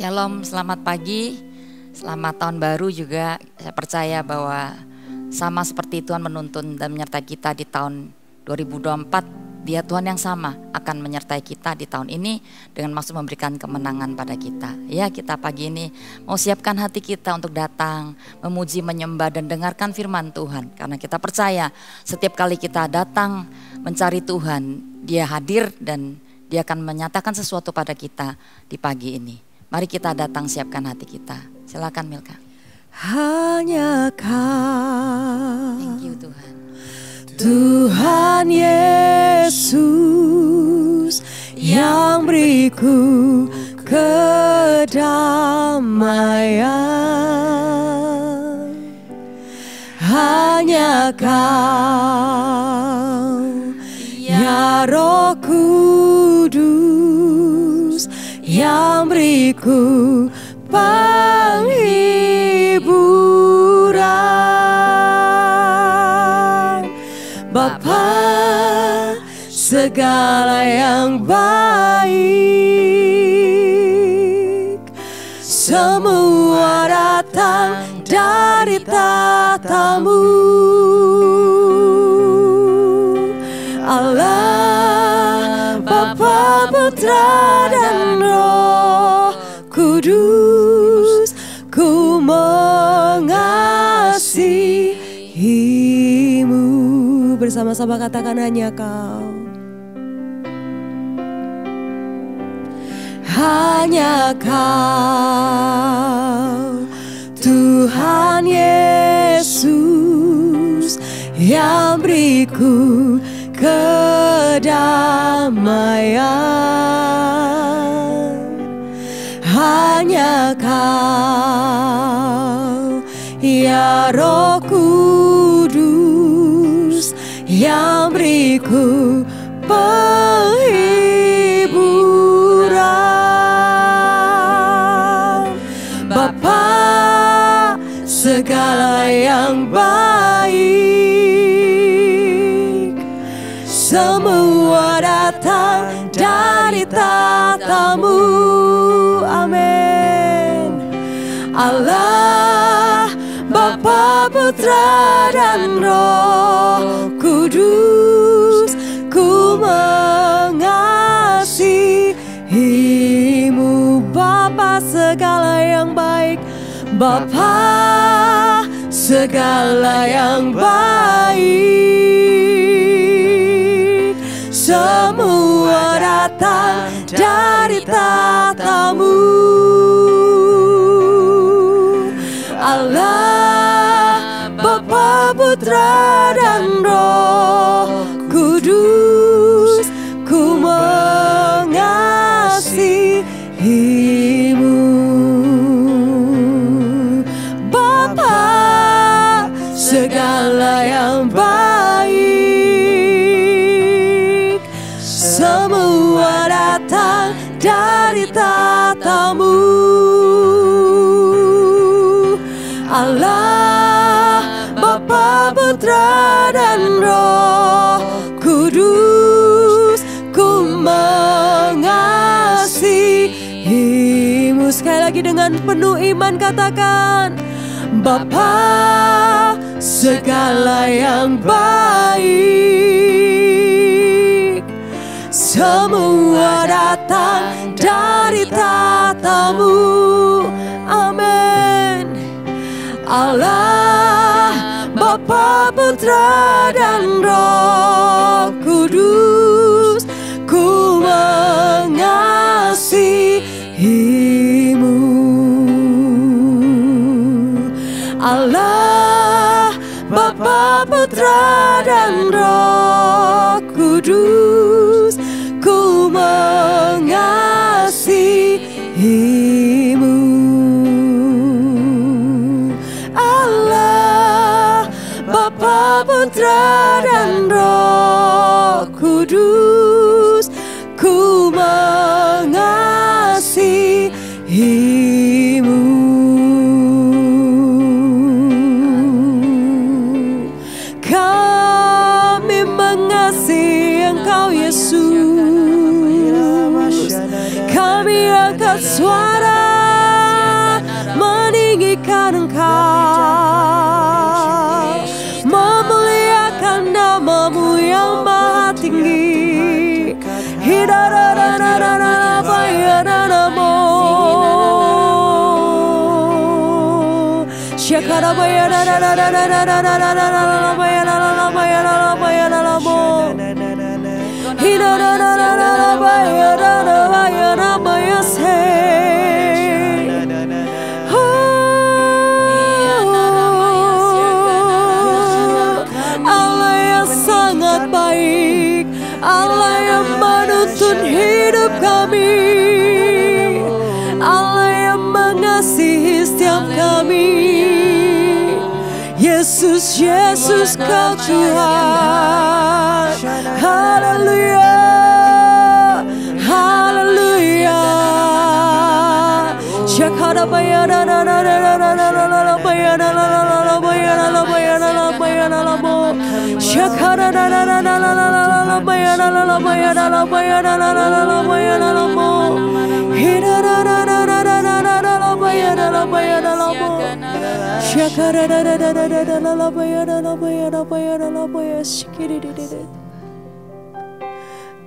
Shalom, selamat pagi, selamat tahun baru juga. Saya percaya bahwa sama seperti Tuhan menuntun dan menyertai kita di tahun 2024, Dia Tuhan yang sama akan menyertai kita di tahun ini dengan maksud memberikan kemenangan pada kita. Ya, kita pagi ini mau siapkan hati kita untuk datang, memuji, menyembah dan dengarkan firman Tuhan. Karena kita percaya setiap kali kita datang mencari Tuhan, Dia hadir dan Dia akan menyatakan sesuatu pada kita di pagi ini. Mari kita datang, siapkan hati kita. Silakan Milka. Hanya Kau, Thank you Tuhan. Tuhan Yesus, yang beriku kedamaian. Hanya Kau, ya Roh Kudus, yang beriku penghiburan. Bapa, segala yang baik, semua datang dari tatamu. Allah, Bapa, Putra dan Roh Kudus, ku mengasihimu. Bersama-sama katakan hanya Kau. Hanya Kau, Tuhan Yesus, yang beriku kedamaian. Hanya Kau, ya Roh Kudus, yang beriku penghiburan. Bapa, segala yang baik, semua datang dari tatamu. Amin. Allah, Bapa, Putra dan Roh Kudus, ku mengasihimu. Bapa, segala yang baik, Bapa, segala yang baik, semua datang dari tatamu. Allah, Bapa, Putra dan Roh Kudus, ku mengasihimu. Bapa, segala yang baik, semua datang dari tatamu. Allah, Bapa, Putra dan Roh Kudus, ku mengasihimu. Sekali lagi dengan penuh iman katakan, Bapa, segala yang baik, semua datang dari tatamu. Amin. Allah, Bapa, Putra dan Roh Kudus, ku mengasihimu. Allah, Bapa, Putra dan Roh Kudus, ku mengasihimu. Allah, Bapa, Putra dan Roh Kudus, ku mengasihimu. Kami mengasihi Engkau Yesus. Kami angkat suara Engkau, memuliakan nama-Mu yang maha tinggi. Allah yang sangat baik, Allah yang menuntun hidup kami, Allah yang mengasihi setiap kami. Yesus, Yesus Kau Tuhan. Haleluya, haleluya.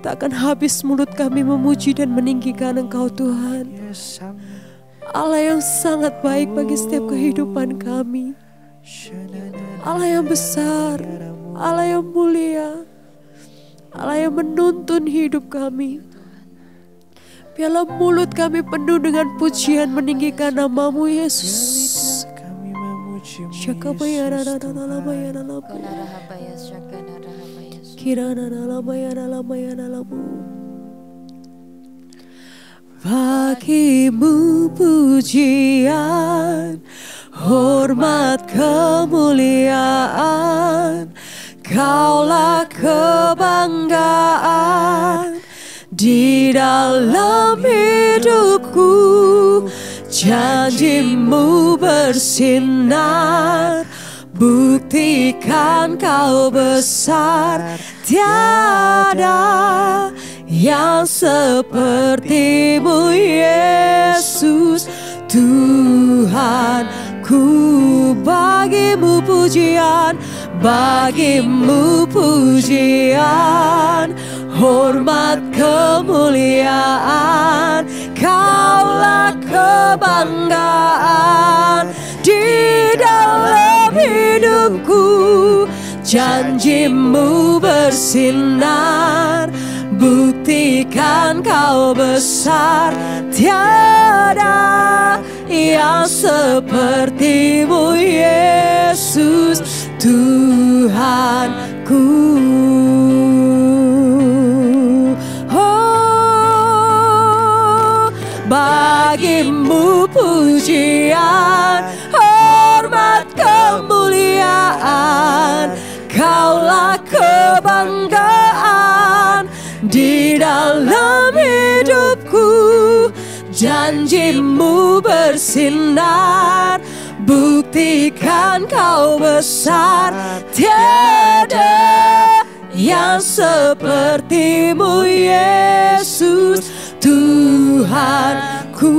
Takkan habis mulut kami memuji dan meninggikan Engkau Tuhan, Allah yang sangat baik bagi setiap kehidupan kami, Allah yang besar, Allah yang mulia, Allah yang menuntun hidup kami. Biarlah mulut kami penuh dengan pujian meninggikan nama-Mu Yesus. Bagimu pujian, hormat, kemuliaan, Kaulah kebanggaan di dalam hidupku. Janji-Mu bersinar, buktikan Kau besar. Tiada yang seperti-Mu Yesus Tuhanku. Bagimu pujian, bagimu pujian, hormat, kemuliaan, Kaulah kebanggaan di dalam hidupku. Janji-Mu bersinar, buktikan Kau besar. Tiada yang seperti-Mu Yesus Tuhanku. Bagimu pujian, hormat, kemuliaan, Kaulah kebanggaan di dalam hidupku. Janji-Mu bersinar, buktikan Kau besar. Tiada yang seperti-Mu Yesus Tuhanku.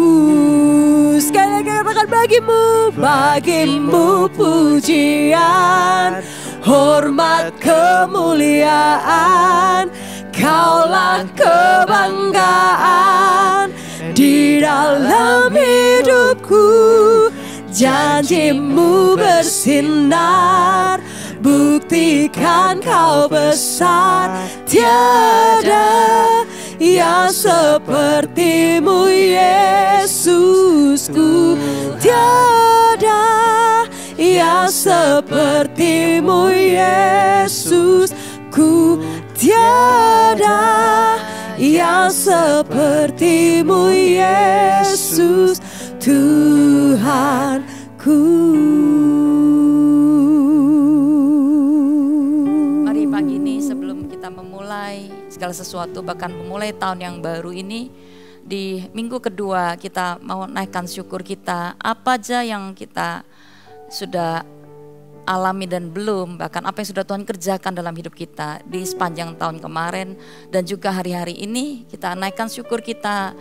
Sekali lagi katakan bagimu, bagimu pujian, hormat, kemuliaan, Kaulah kebanggaan di dalam hidupku. Janji-Mu bersinar, buktikan Kau besar. Tiada yang seperti-Mu Yesusku. Tiada yang seperti-Mu Yesusku. Tiada yang seperti-Mu Yesus Tuhanku. Mari pagi ini sebelum kita memulai segala sesuatu, bahkan memulai tahun yang baru ini, di minggu kedua kita mau naikkan syukur kita. Apa aja yang kita sudah alami dan belum, bahkan apa yang sudah Tuhan kerjakan dalam hidup kita di sepanjang tahun kemarin dan juga hari-hari ini, kita naikkan syukur kita.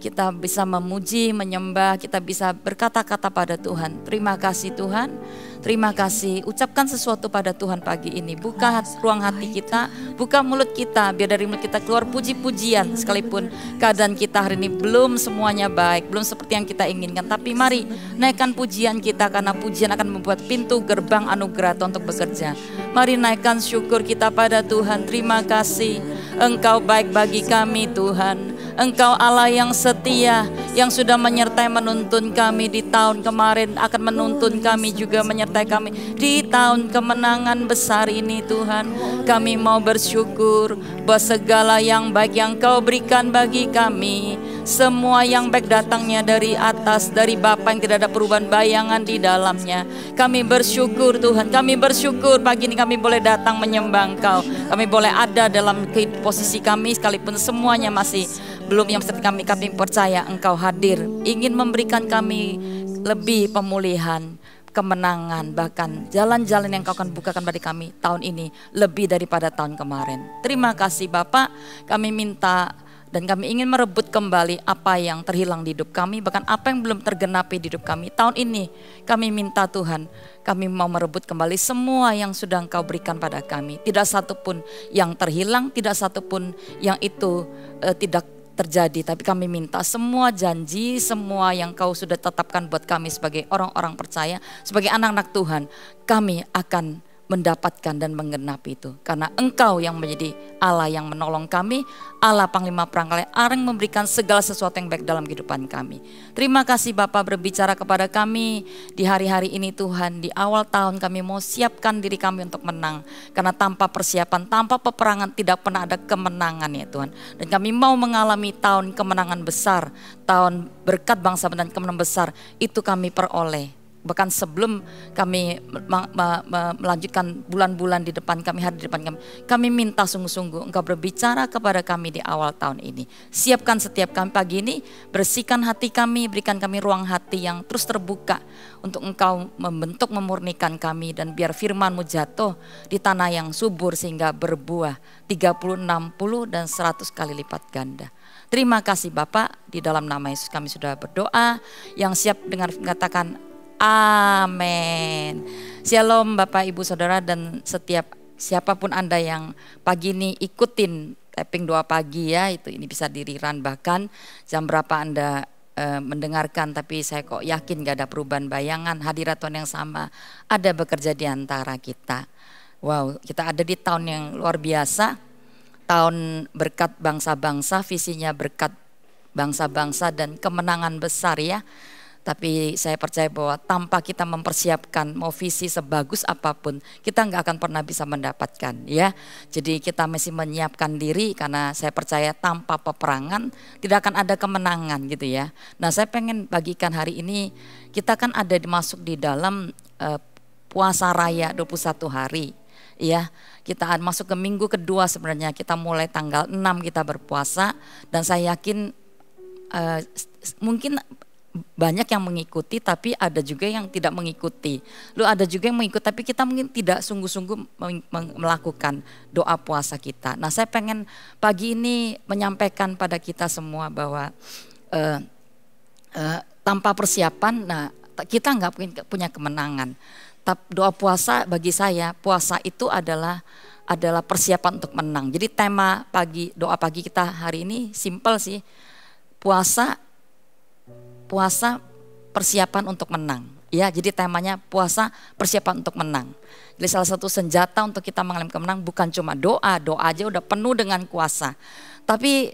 kita bisa memuji, menyembah, kita bisa berkata-kata pada Tuhan. Terima kasih Tuhan, terima kasih. Ucapkan sesuatu pada Tuhan pagi ini. Buka ruang hati kita, buka mulut kita, biar dari mulut kita keluar puji-pujian. Sekalipun keadaan kita hari ini belum semuanya baik, belum seperti yang kita inginkan, tapi mari naikkan pujian kita, karena pujian akan membuat pintu gerbang anugerah Tuhan untuk bekerja. Mari naikkan syukur kita pada Tuhan. Terima kasih, Engkau baik bagi kami Tuhan. Engkau Allah yang setia, yang sudah menyertai menuntun kami di tahun kemarin, akan menuntun kami juga menyertai kami di tahun kemenangan besar ini Tuhan. Kami mau bersyukur bahwa segala yang baik yang Kau berikan bagi kami, semua yang baik datangnya dari atas, dari Bapa yang tidak ada perubahan bayangan di dalamnya. Kami bersyukur Tuhan, kami bersyukur pagi ini kami boleh datang menyembah Engkau. Kami boleh ada dalam posisi kami sekalipun semuanya masih belum yang seperti kami percaya Engkau hadir, ingin memberikan kami lebih pemulihan, kemenangan, bahkan jalan-jalan yang Kau akan bukakan bagi kami tahun ini lebih daripada tahun kemarin. Terima kasih Bapak, kami minta dan kami ingin merebut kembali apa yang terhilang di hidup kami, bahkan apa yang belum tergenapi di hidup kami. Tahun ini kami minta Tuhan, kami mau merebut kembali semua yang sudah Engkau berikan pada kami. Tidak satupun yang terhilang, tidak satupun yang itu tidak terjadi, tapi kami minta semua janji, semua yang Kau sudah tetapkan buat kami sebagai orang-orang percaya, sebagai anak-anak Tuhan, kami akan mendapatkan dan menggenapi itu. Karena Engkau yang menjadi Allah yang menolong kami, Allah Panglima Perang, Allah yang memberikan segala sesuatu yang baik dalam kehidupan kami. Terima kasih Bapak berbicara kepada kami di hari-hari ini Tuhan. Di awal tahun kami mau siapkan diri kami untuk menang. Karena tanpa persiapan, tanpa peperangan tidak pernah ada kemenangan ya Tuhan. Dan kami mau mengalami tahun kemenangan besar, tahun berkat bangsa dan kemenangan besar, itu kami peroleh. Bahkan sebelum kami melanjutkan bulan-bulan di depan kami, hari di depan kami minta sungguh-sungguh Engkau berbicara kepada kami di awal tahun ini. Siapkan setiap kami pagi ini, bersihkan hati kami, berikan kami ruang hati yang terus terbuka untuk Engkau membentuk, memurnikan kami, dan biar firman-Mu jatuh di tanah yang subur sehingga berbuah 30, 60 dan 100 kali lipat ganda. Terima kasih Bapak, di dalam nama Yesus kami sudah berdoa. Yang siap dengar katakan amin. Shalom Bapak Ibu Saudara dan setiap siapapun Anda yang pagi ini ikutin tapping doa pagi ya, itu ini bisa di-rerun bahkan jam berapa Anda mendengarkan, tapi saya kok yakin gak ada perubahan bayangan, hadirat Tuhan yang sama ada bekerja di antara kita. Wow, kita ada di tahun yang luar biasa, tahun berkat bangsa-bangsa, visinya berkat bangsa-bangsa dan kemenangan besar ya. Tapi saya percaya bahwa tanpa kita mempersiapkan mau visi sebagus apapun, kita nggak akan pernah bisa mendapatkan ya. Jadi kita mesti menyiapkan diri, karena saya percaya tanpa peperangan tidak akan ada kemenangan gitu ya. Nah saya pengen bagikan hari ini, kita kan ada masuk di dalam puasa raya 21 hari ya. Kita masuk ke minggu kedua sebenarnya, kita mulai tanggal 6 kita berpuasa, dan saya yakin mungkin banyak yang mengikuti, tapi ada juga yang tidak mengikuti. Lalu ada juga yang mengikuti, tapi kita mungkin tidak sungguh-sungguh melakukan doa puasa kita. Nah saya pengen pagi ini menyampaikan pada kita semua bahwa tanpa persiapan, nah kita nggak punya kemenangan. Doa puasa bagi saya, puasa itu adalah persiapan untuk menang. Jadi tema doa pagi kita hari ini simple sih, puasa persiapan untuk menang. Ya, jadi temanya puasa persiapan untuk menang. Jadi salah satu senjata untuk kita mengalami kemenangan bukan cuma doa aja udah penuh dengan kuasa. Tapi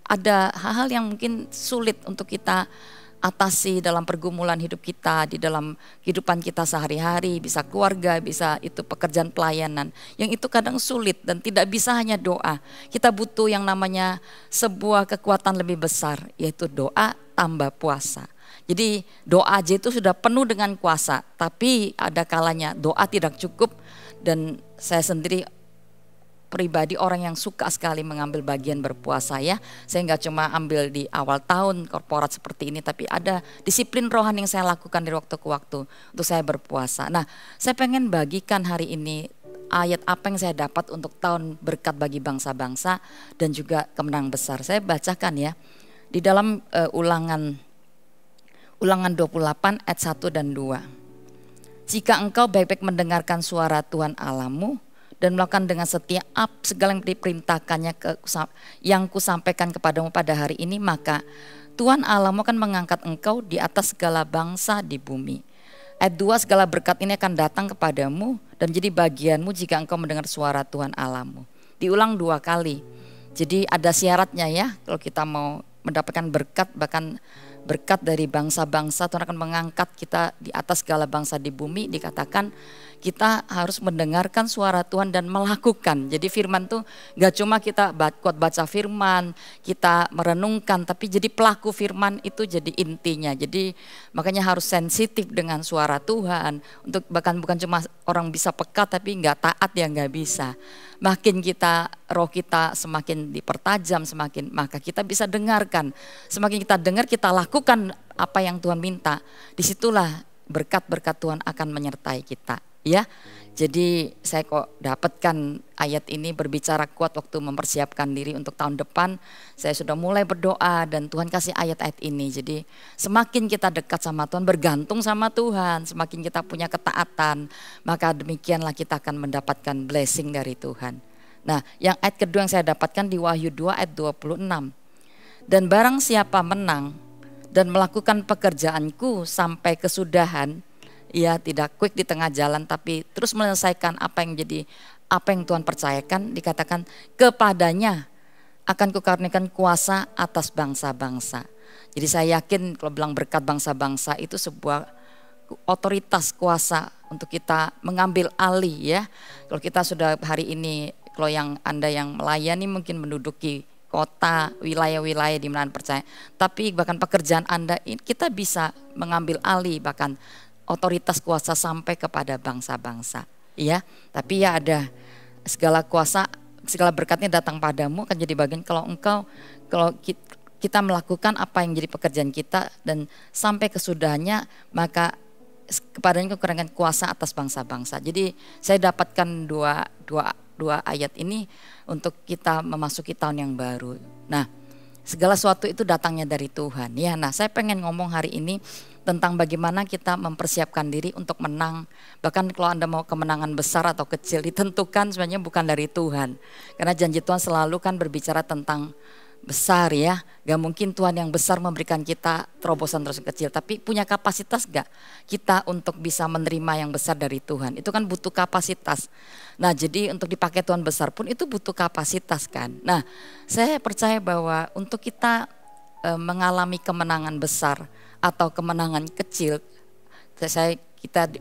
ada hal-hal yang mungkin sulit untuk kita atasi dalam pergumulan hidup kita, di dalam kehidupan kita sehari-hari, bisa keluarga, bisa itu pekerjaan pelayanan. Yang itu kadang sulit dan tidak bisa hanya doa. Kita butuh yang namanya sebuah kekuatan lebih besar, yaitu doa tambah puasa. Jadi doa aja itu sudah penuh dengan kuasa, tapi ada kalanya doa tidak cukup, dan saya sendiri pribadi orang yang suka sekali mengambil bagian berpuasa ya. Saya nggak cuma ambil di awal tahun korporat seperti ini, tapi ada disiplin rohani yang saya lakukan dari waktu ke waktu untuk saya berpuasa. Nah saya pengen bagikan hari ini ayat apa yang saya dapat untuk tahun berkat bagi bangsa-bangsa dan juga kemenangan besar. Saya bacakan ya. Di dalam Ulangan 28 ayat 1 dan 2. Jika engkau baik-baik mendengarkan suara Tuhan Allahmu dan melakukan dengan setia segala yang diperintahkannya yang kusampaikan kepadamu pada hari ini, maka Tuhan Allahmu akan mengangkat engkau di atas segala bangsa di bumi. Ayat 2, segala berkat ini akan datang kepadamu dan jadi bagianmu jika engkau mendengar suara Tuhan Allahmu. Diulang 2 kali. Jadi ada syaratnya ya, kalau kita mau mendapatkan berkat, bahkan berkat dari bangsa-bangsa, Tuhan akan mengangkat kita di atas segala bangsa di bumi. Dikatakan kita harus mendengarkan suara Tuhan dan melakukan. Jadi firman tuh gak cuma kita baca firman, kita merenungkan, tapi jadi pelaku firman itu jadi intinya. Jadi makanya harus sensitif dengan suara Tuhan. Untuk bahkan bukan cuma orang bisa peka tapi gak taat ya gak bisa. Makin roh kita semakin dipertajam, maka kita bisa dengarkan. Semakin kita dengar, kita lakukan apa yang Tuhan minta. Disitulah berkat-berkat Tuhan akan menyertai kita. Ya, jadi saya kok dapatkan ayat ini berbicara kuat waktu mempersiapkan diri untuk tahun depan. Saya sudah mulai berdoa dan Tuhan kasih ayat-ayat ini. Jadi semakin kita dekat sama Tuhan, bergantung sama Tuhan, semakin kita punya ketaatan, maka demikianlah kita akan mendapatkan blessing dari Tuhan. Nah, yang ayat kedua yang saya dapatkan di Wahyu 2 ayat 26. Dan barang siapa menang dan melakukan pekerjaanku sampai kesudahan, ia tidak quick di tengah jalan tapi terus menyelesaikan apa yang Tuhan percayakan, dikatakan kepadanya akan kukaruniakan kuasa atas bangsa-bangsa. Jadi saya yakin kalau bilang berkat bangsa-bangsa itu sebuah otoritas kuasa untuk kita mengambil alih ya. Kalau kita sudah hari ini, kalau Anda yang melayani mungkin menduduki kota, wilayah-wilayah di mana percaya, tapi bahkan pekerjaan Anda kita bisa mengambil alih bahkan otoritas kuasa sampai kepada bangsa-bangsa, ya. Tapi ya ada segala kuasa, segala berkatnya datang padamu akan jadi bagian kalau kita melakukan apa yang jadi pekerjaan kita dan sampai kesudahannya, maka kepadanya kekurangan kuasa atas bangsa-bangsa. Jadi saya dapatkan dua ayat ini untuk kita memasuki tahun yang baru. Nah, segala sesuatu itu datangnya dari Tuhan. Ya, nah saya pengen ngomong hari ini tentang bagaimana kita mempersiapkan diri untuk menang. Bahkan kalau Anda mau kemenangan besar atau kecil ditentukan sebenarnya bukan dari Tuhan. Karena janji Tuhan selalu kan berbicara tentang besar ya. Gak mungkin Tuhan yang besar memberikan kita terobosan terus kecil. Tapi punya kapasitas gak kita untuk bisa menerima yang besar dari Tuhan? Itu kan butuh kapasitas. Nah jadi untuk dipakai Tuhan besar pun itu butuh kapasitas kan. Nah saya percaya bahwa untuk kita mengalami kemenangan besar atau kemenangan kecil, kita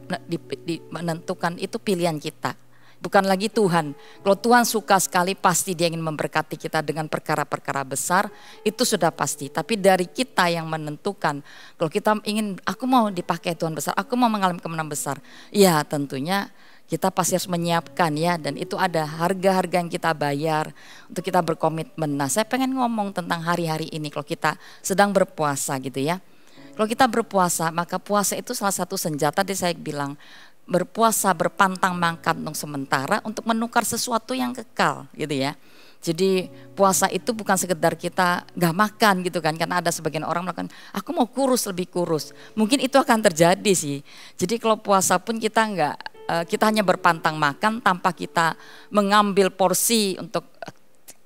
menentukan itu pilihan kita. Bukan lagi Tuhan. Kalau Tuhan suka sekali pasti Dia ingin memberkati kita dengan perkara-perkara besar, itu sudah pasti. Tapi dari kita yang menentukan, kalau kita ingin, aku mau dipakai Tuhan besar, aku mau mengalami kemenangan besar. Ya tentunya kita pasti harus menyiapkan ya, dan itu ada harga-harga yang kita bayar untuk kita berkomitmen. Nah saya pengen ngomong tentang hari-hari ini kalau kita sedang berpuasa gitu ya. Kalau kita berpuasa, maka puasa itu salah satu senjata, tadi saya bilang berpuasa berpantang makan untuk sementara untuk menukar sesuatu yang kekal gitu ya. Jadi puasa itu bukan sekedar kita gak makan gitu kan, karena ada sebagian orang melakukan, aku mau kurus lebih kurus. Mungkin itu akan terjadi sih. Jadi kalau puasa pun kita hanya berpantang makan tanpa kita mengambil porsi untuk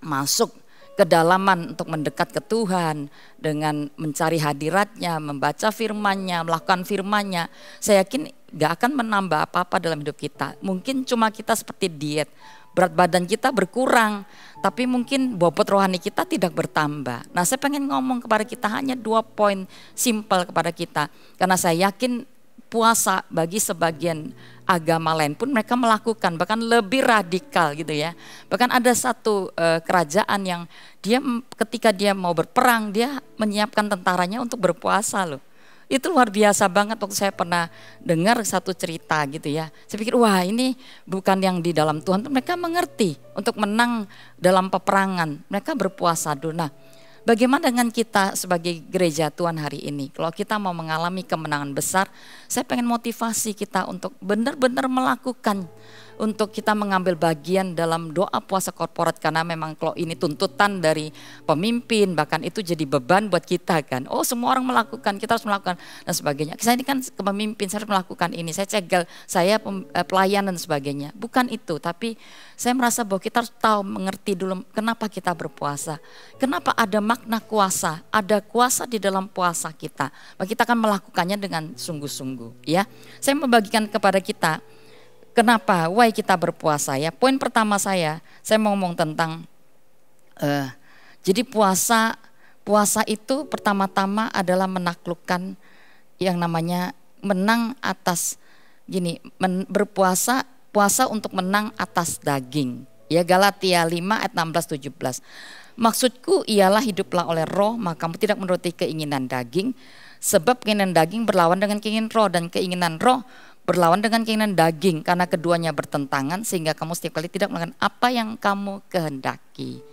masuk kedalaman untuk mendekat ke Tuhan dengan mencari hadiratnya, membaca firman-Nya, melakukan firman-Nya. Saya yakin gak akan menambah apa-apa dalam hidup kita. Mungkin cuma kita seperti diet, berat badan kita berkurang, tapi mungkin bobot rohani kita tidak bertambah. Nah saya pengen ngomong kepada kita hanya 2 poin simple kepada kita. Karena saya yakin puasa bagi sebagian agama lain pun mereka melakukan, bahkan lebih radikal gitu ya. Bahkan ada satu kerajaan yang ketika dia mau berperang, dia menyiapkan tentaranya untuk berpuasa loh. Itu luar biasa banget. Waktu saya pernah dengar satu cerita gitu ya, saya pikir wah ini bukan yang di dalam Tuhan, mereka mengerti untuk menang dalam peperangan, mereka berpuasa dulu. Nah bagaimana dengan kita sebagai gereja Tuhan hari ini? Kalau kita mau mengalami kemenangan besar, saya pengen motivasi kita untuk benar-benar melakukan untuk kita mengambil bagian dalam doa puasa korporat, karena memang kalau ini tuntutan dari pemimpin, bahkan itu jadi beban buat kita kan. Oh, semua orang melakukan, kita harus melakukan dan sebagainya. Saya ini kan pemimpin, saya harus melakukan ini, saya cegel, saya pelayan dan sebagainya. Bukan itu, tapi saya merasa bahwa kita harus tahu, mengerti dulu kenapa kita berpuasa. Kenapa ada makna kuasa, ada kuasa di dalam puasa kita. Maka kita akan melakukannya dengan sungguh-sungguh ya. Saya membagikan kepada kita kenapa, why kita berpuasa ya. Poin pertama saya mau ngomong tentang jadi puasa itu pertama-tama adalah menaklukkan yang namanya menang atas puasa untuk menang atas daging. Ya, Galatia 5 ayat 16-17. Maksudku ialah hiduplah oleh roh, maka kamu tidak menuruti keinginan daging. Sebab keinginan daging berlawan dengan keinginan roh, dan keinginan roh berlawan dengan keinginan daging, karena keduanya bertentangan sehingga kamu setiap kali tidak melakukan apa yang kamu kehendaki.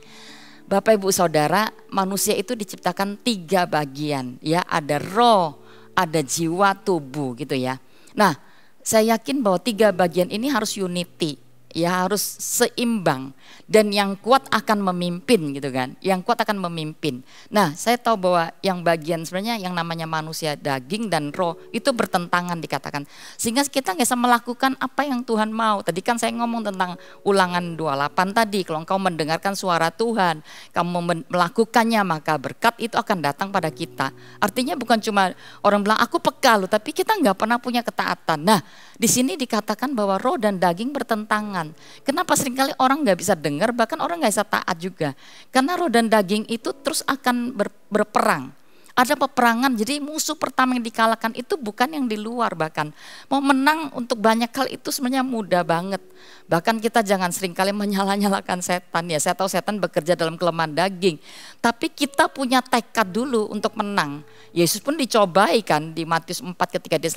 Bapak Ibu Saudara, manusia itu diciptakan 3 bagian ya, ada roh, ada jiwa, tubuh gitu ya. Nah, saya yakin bahwa 3 bagian ini harus unity ya, harus seimbang, dan yang kuat akan memimpin gitu kan, yang kuat akan memimpin. Nah, saya tahu bahwa yang bagian sebenarnya yang namanya manusia daging dan roh itu bertentangan dikatakan, sehingga kita nggak bisa melakukan apa yang Tuhan mau. Tadi kan saya ngomong tentang Ulangan 28 tadi, kalau engkau mendengarkan suara Tuhan, kamu melakukannya, maka berkat itu akan datang pada kita. Artinya bukan cuma orang bilang aku peka loh, tapi kita nggak pernah punya ketaatan. Nah, di sini dikatakan bahwa roh dan daging bertentangan. Kenapa seringkali orang nggak bisa dengar, bahkan orang nggak bisa taat juga? Karena roh dan daging itu terus akan berperang. Ada peperangan, jadi musuh pertama yang dikalahkan itu bukan yang di luar. Bahkan mau menang untuk banyak hal itu sebenarnya mudah banget. Bahkan kita jangan seringkali menyala-nyalakan setan ya. Saya tahu setan bekerja dalam kelemahan daging, tapi kita punya tekad dulu untuk menang. Yesus pun dicobai kan di Matius 4 ketika dia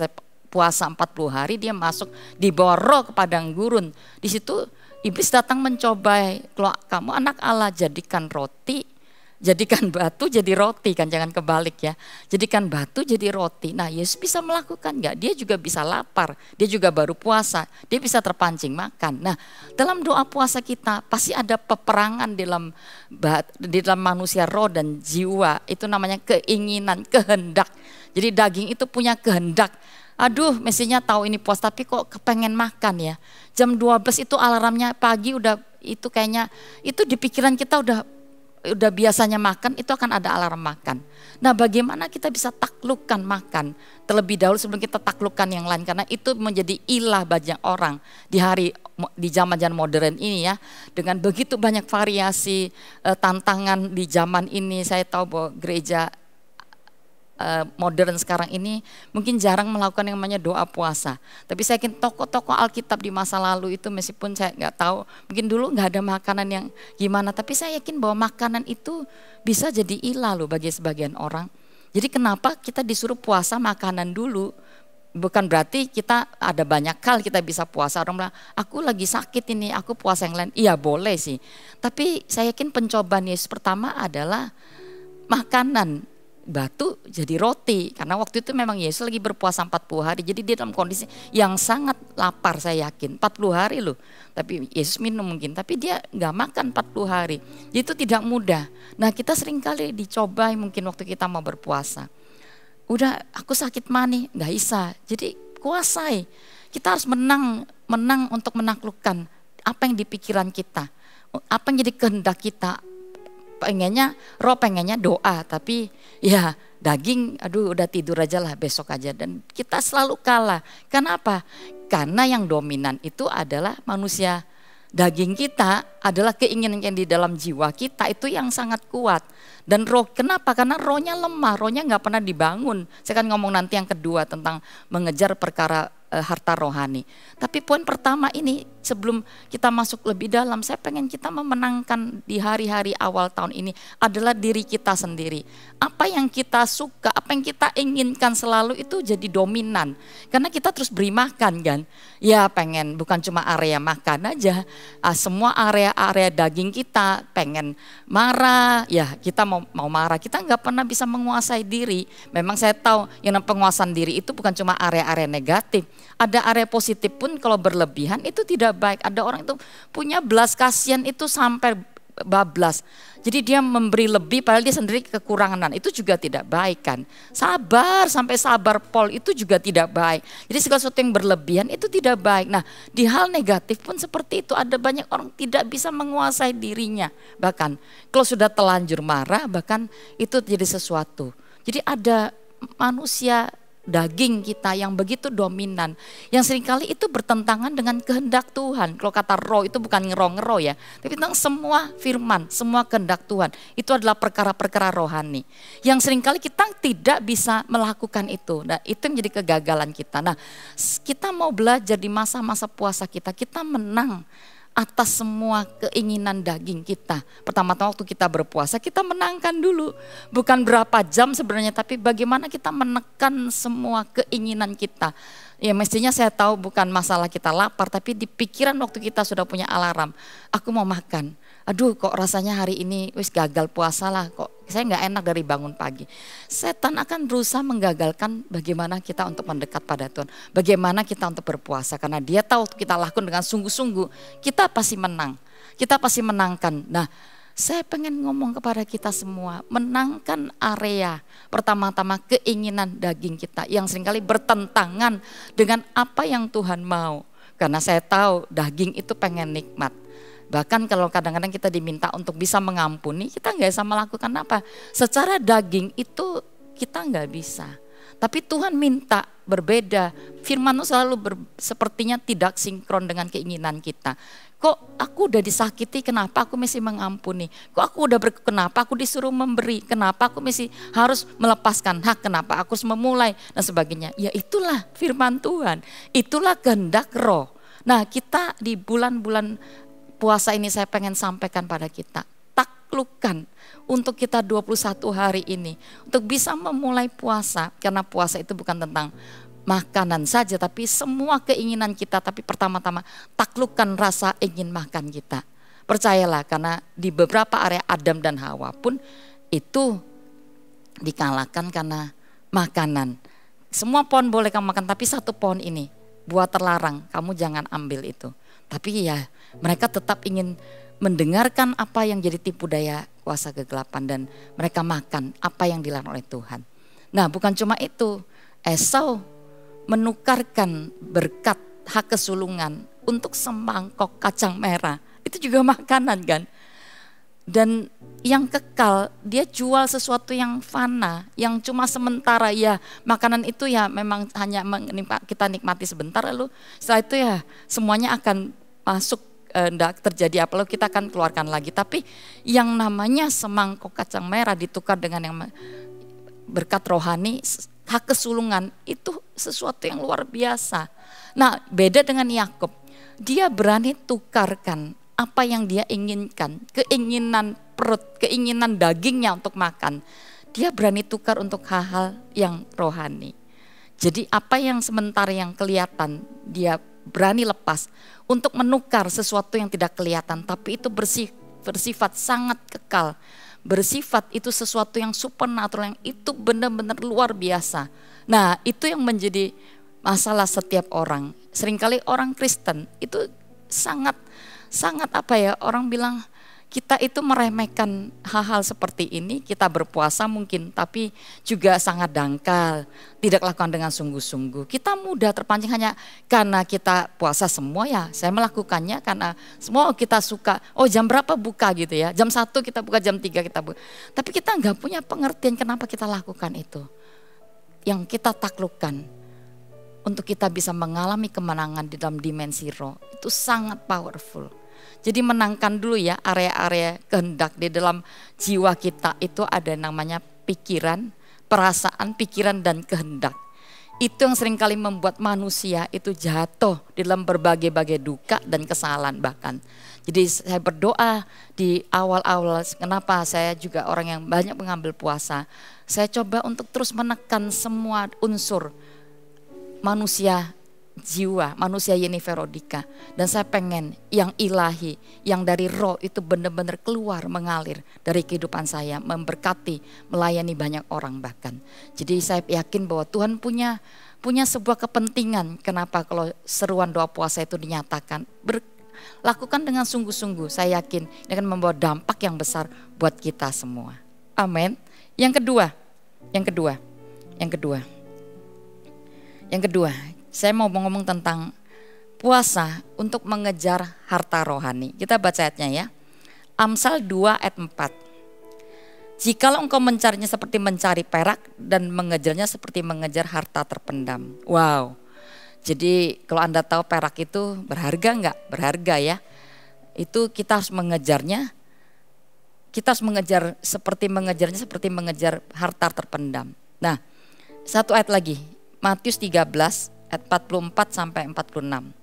puasa 40 hari, dia masuk di bawah roh ke padang gurun. Di situ iblis datang mencobai, kalau kamu anak Allah jadikan roti, jadikan batu jadi roti kan, jangan kebalik ya. Jadikan batu jadi roti. Nah, Yesus bisa melakukan nggak? Dia juga bisa lapar, dia juga baru puasa, dia bisa terpancing makan. Nah, dalam doa puasa kita pasti ada peperangan di dalam manusia roh dan jiwa. Itu namanya keinginan, kehendak. Jadi daging itu punya kehendak. Aduh, mestinya tahu ini puasa tapi kok kepengen makan ya. Jam 12 itu alarmnya pagi udah, itu kayaknya itu di pikiran kita udah biasanya makan, itu akan ada alarm makan. Nah, bagaimana kita bisa taklukkan makan terlebih dahulu sebelum kita taklukkan yang lain, karena itu menjadi ilah banyak orang di zaman modern ini ya, dengan begitu banyak variasi tantangan di zaman ini. Saya tahu bahwa gereja modern sekarang ini mungkin jarang melakukan yang namanya doa puasa. Tapi saya yakin tokoh-tokoh Alkitab di masa lalu itu, meskipun saya nggak tahu, mungkin dulu nggak ada makanan yang gimana, tapi saya yakin bahwa makanan itu bisa jadi ilah loh bagi sebagian orang. Jadi kenapa kita disuruh puasa makanan dulu? Bukan berarti kita ada banyak hal kita bisa puasa. Orang bilang, aku lagi sakit ini, aku puasa yang lain. Iya boleh sih. Tapi saya yakin pencobaan Yesus pertama adalah makanan. Batu jadi roti, karena waktu itu memang Yesus lagi berpuasa 40 hari, jadi dia dalam kondisi yang sangat lapar, saya yakin 40 hari loh, tapi Yesus minum mungkin, tapi dia nggak makan 40 hari, jadi itu tidak mudah. Nah, kita seringkali dicobai mungkin waktu kita mau berpuasa, udah aku sakit mani, nggak bisa, jadi kuasai, kita harus menang untuk menaklukkan apa yang di pikiran kita, apa yang jadi kehendak kita. Pengennya roh, pengennya doa, tapi ya daging aduh udah tidur aja lah, besok aja, dan kita selalu kalah. Kenapa? Karena yang dominan itu adalah manusia daging kita, adalah keinginan yang di dalam jiwa kita itu yang sangat kuat. Dan roh, kenapa? Karena rohnya lemah, rohnya nggak pernah dibangun. Saya akan ngomong nanti yang kedua tentang mengejar perkara harta rohani. Tapi poin pertama ini, sebelum kita masuk lebih dalam, saya pengen kita memenangkan di hari-hari awal tahun ini adalah diri kita sendiri. Apa yang kita suka, apa yang kita inginkan selalu itu jadi dominan. Karena kita terus beri makan kan. Ya pengen bukan cuma area makan aja, semua area-area daging kita pengen marah, ya kita mau marah. Kita nggak pernah bisa menguasai diri. Memang saya tahu yang penguasaan diri itu bukan cuma area-area negatif, Ada area positif pun kalau berlebihan itu tidak baik. Ada orang itu punya belas kasihan itu sampai bablas. Jadi dia memberi lebih padahal dia sendiri kekurangan. Itu juga tidak baik kan. Sabar sampai sabar pol itu juga tidak baik. Jadi segala sesuatu yang berlebihan itu tidak baik. Nah, di hal negatif pun seperti itu. Ada banyak orang tidak bisa menguasai dirinya. Bahkan kalau sudah telanjur marah bahkan itu jadi sesuatu. Jadi ada manusia daging kita yang begitu dominan, yang seringkali itu bertentangan dengan kehendak Tuhan. Kalau kata roh itu bukan ngero-ngero ya, tapi tentang semua firman, semua kehendak Tuhan. Itu adalah perkara-perkara rohani yang seringkali kita tidak bisa melakukan itu. Nah, itu yang menjadi kegagalan kita. Nah, kita mau belajar di masa-masa puasa kita menang atas semua keinginan daging kita. Pertama-tama waktu kita berpuasa, kita menangkan dulu. Bukan berapa jam sebenarnya, tapi bagaimana kita menekan semua keinginan kita. Ya mestinya saya tahu bukan masalah kita lapar, tapi di pikiran waktu kita sudah punya alarm. Aku mau makan. Aduh kok rasanya hari ini wis gagal puasa lah, kok saya nggak enak dari bangun pagi. Setan akan berusaha menggagalkan bagaimana kita untuk mendekat pada Tuhan. Bagaimana kita untuk berpuasa, karena dia tahu kita lakukan dengan sungguh-sungguh, kita pasti menang. Kita pasti menangkan. Nah, saya pengen ngomong kepada kita semua, menangkan area pertama-tama keinginan daging kita yang seringkali bertentangan dengan apa yang Tuhan mau. Karena saya tahu daging itu pengen nikmat. Bahkan kalau kadang-kadang kita diminta untuk bisa mengampuni, kita nggak bisa melakukan apa. Secara daging itu kita nggak bisa. Tapi Tuhan minta berbeda. Firman itu selalu sepertinya tidak sinkron dengan keinginan kita. Kok aku udah disakiti, kenapa aku mesti mengampuni? Kok aku udah kenapa aku disuruh memberi? Kenapa aku mesti harus melepaskan hak? Kenapa aku harus memulai? Dan sebagainya. Ya itulah firman Tuhan. Itulah kehendak roh. Nah kita di bulan-bulan puasa ini saya pengen sampaikan pada kita. Taklukkan untuk kita 21 hari ini. Untuk bisa memulai puasa. Karena puasa itu bukan tentang makanan saja, tapi semua keinginan kita. Tapi pertama-tama taklukkan rasa ingin makan kita. Percayalah, karena di beberapa area Adam dan Hawa pun itu dikalahkan karena makanan. Semua pohon boleh kamu makan, tapi satu pohon ini buah terlarang, kamu jangan ambil itu. Tapi ya mereka tetap ingin mendengarkan apa yang jadi tipu daya kuasa kegelapan, dan mereka makan apa yang dilarang oleh Tuhan. Nah bukan cuma itu, Esau menukarkan berkat hak kesulungan untuk semangkok kacang merah. Itu juga makanan kan. Dan yang kekal, dia jual sesuatu yang fana, yang cuma sementara. Ya makanan itu ya memang hanya kita nikmati sebentar, lalu setelah itu ya semuanya akan masuk, enggak terjadi apa, lalu kita akan keluarkan lagi. Tapi yang namanya semangkok kacang merah ditukar dengan yang berkat rohani, hak kesulungan, itu sesuatu yang luar biasa. Nah beda dengan Yakub, dia berani tukarkan apa yang dia inginkan, keinginan perut, keinginan dagingnya untuk makan, dia berani tukar untuk hal-hal yang rohani. Jadi apa yang sementara yang kelihatan, dia berani lepas untuk menukar sesuatu yang tidak kelihatan, tapi itu bersifat sangat kekal. Bersifat itu sesuatu yang supernatural, yang itu benar-benar luar biasa. Nah itu yang menjadi masalah setiap orang. Seringkali orang Kristen itu sangat apa ya, orang bilang kita itu meremehkan hal-hal seperti ini. Kita berpuasa mungkin, tapi juga sangat dangkal, tidak lakukan dengan sungguh-sungguh. Kita mudah terpancing hanya karena kita puasa semua, ya saya melakukannya karena semua kita suka. Oh jam berapa buka gitu ya, jam 1 kita buka, jam 3 kita buka. Tapi kita nggak punya pengertian kenapa kita lakukan itu. Yang kita taklukkan untuk kita bisa mengalami kemenangan di dalam dimensi roh, itu sangat powerful. Jadi menangkan dulu ya area-area kehendak di dalam jiwa kita. Itu ada namanya pikiran, perasaan, pikiran dan kehendak. Itu yang seringkali membuat manusia itu jatuh di dalam berbagai-bagai duka dan kesalahan bahkan. Jadi saya berdoa di awal-awal, kenapa saya juga orang yang banyak mengambil puasa. Saya coba untuk terus menekan semua unsur manusia jiwa manusia Yennifer Rodika. Dan saya pengen yang ilahi, yang dari roh itu benar-benar keluar, mengalir dari kehidupan saya, memberkati, melayani banyak orang bahkan. Jadi saya yakin bahwa Tuhan punya sebuah kepentingan kenapa kalau seruan doa puasa itu dinyatakan. Lakukan dengan sungguh-sungguh, saya yakin ini akan membawa dampak yang besar buat kita semua. Amin. Yang kedua, saya mau ngomong tentang puasa untuk mengejar harta rohani. Kita baca ayatnya ya. Amsal 2 ayat 4. Jikalau engkau mencarinya seperti mencari perak dan mengejarnya seperti mengejar harta terpendam. Wow. Jadi kalau Anda tahu perak itu berharga enggak? Berharga ya. Itu kita harus mengejarnya. Kita harus mengejarnya seperti mengejar harta terpendam. Nah, satu ayat lagi. Matius 13 ayat 44 sampai 46.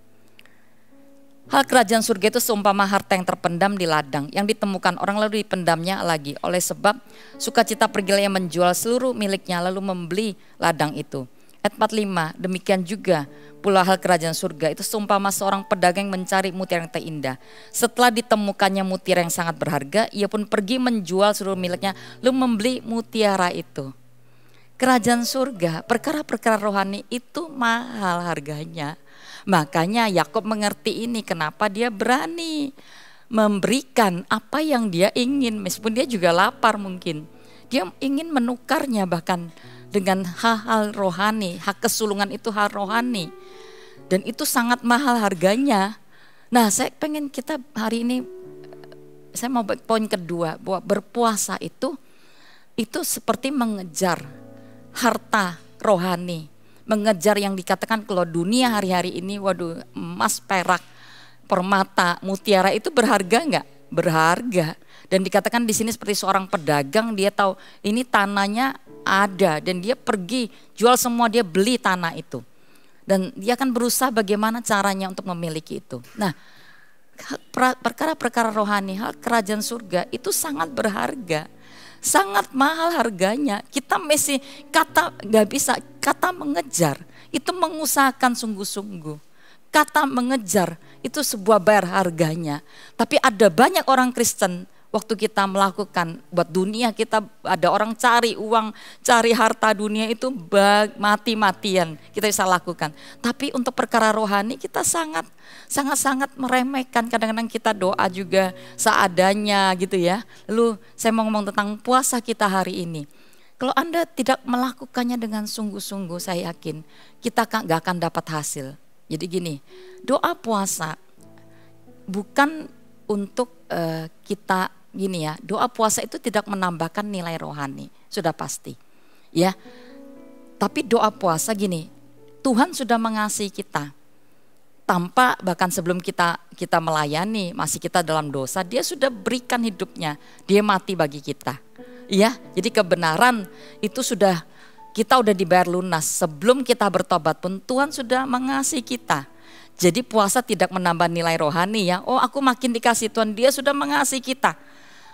Hal kerajaan surga itu seumpama harta yang terpendam di ladang, yang ditemukan orang lalu dipendamnya lagi. Oleh sebab sukacita pergilah yang menjual seluruh miliknya lalu membeli ladang itu. Ayat 45, demikian juga pula hal kerajaan surga itu seumpama seorang pedagang mencari mutiara yang terindah. Setelah ditemukannya mutiara yang sangat berharga, ia pun pergi menjual seluruh miliknya lalu membeli mutiara itu. Kerajaan surga, perkara-perkara rohani itu mahal harganya. Makanya Yakub mengerti ini, kenapa dia berani memberikan apa yang dia ingin, meskipun dia juga lapar mungkin. Dia ingin menukarnya bahkan dengan hal-hal rohani, hak kesulungan itu hal rohani. Dan itu sangat mahal harganya. Nah, saya pengen kita hari ini, saya mau poin kedua, bahwa berpuasa itu seperti mengejar harta rohani. Mengejar yang dikatakan kalau dunia hari-hari ini, waduh, emas, perak, permata, mutiara itu berharga enggak? Berharga. Dan dikatakan di sini seperti seorang pedagang, dia tahu ini tanahnya ada dan dia pergi jual semua, dia beli tanah itu. Dan dia akan berusaha bagaimana caranya untuk memiliki itu. Nah, perkara-perkara rohani, hal kerajaan surga itu sangat berharga. Sangat mahal harganya. Kita mesti kata mengejar itu mengusahakan sungguh-sungguh. Kata mengejar itu sebuah bayar harganya. Tapi ada banyak orang Kristen waktu kita melakukan buat dunia, kita ada orang cari uang, cari harta dunia itu mati-matian kita bisa lakukan. Tapi untuk perkara rohani kita sangat meremehkan. Kadang-kadang kita doa juga seadanya gitu ya. Lalu saya mau ngomong tentang puasa kita hari ini. Kalau Anda tidak melakukannya dengan sungguh-sungguh, saya yakin kita gak akan dapat hasil. Jadi gini, doa puasa bukan untuk kita gini ya, doa puasa itu tidak menambahkan nilai rohani, sudah pasti. Ya. Tapi doa puasa gini, Tuhan sudah mengasihi kita. Tanpa bahkan sebelum kita melayani, masih kita dalam dosa, dia sudah berikan hidupnya, dia mati bagi kita. Ya, jadi kebenaran itu kita udah dibayar lunas. Sebelum kita bertobat pun Tuhan sudah mengasihi kita. Jadi puasa tidak menambah nilai rohani ya. Oh, aku makin dikasih Tuhan, dia sudah mengasihi kita.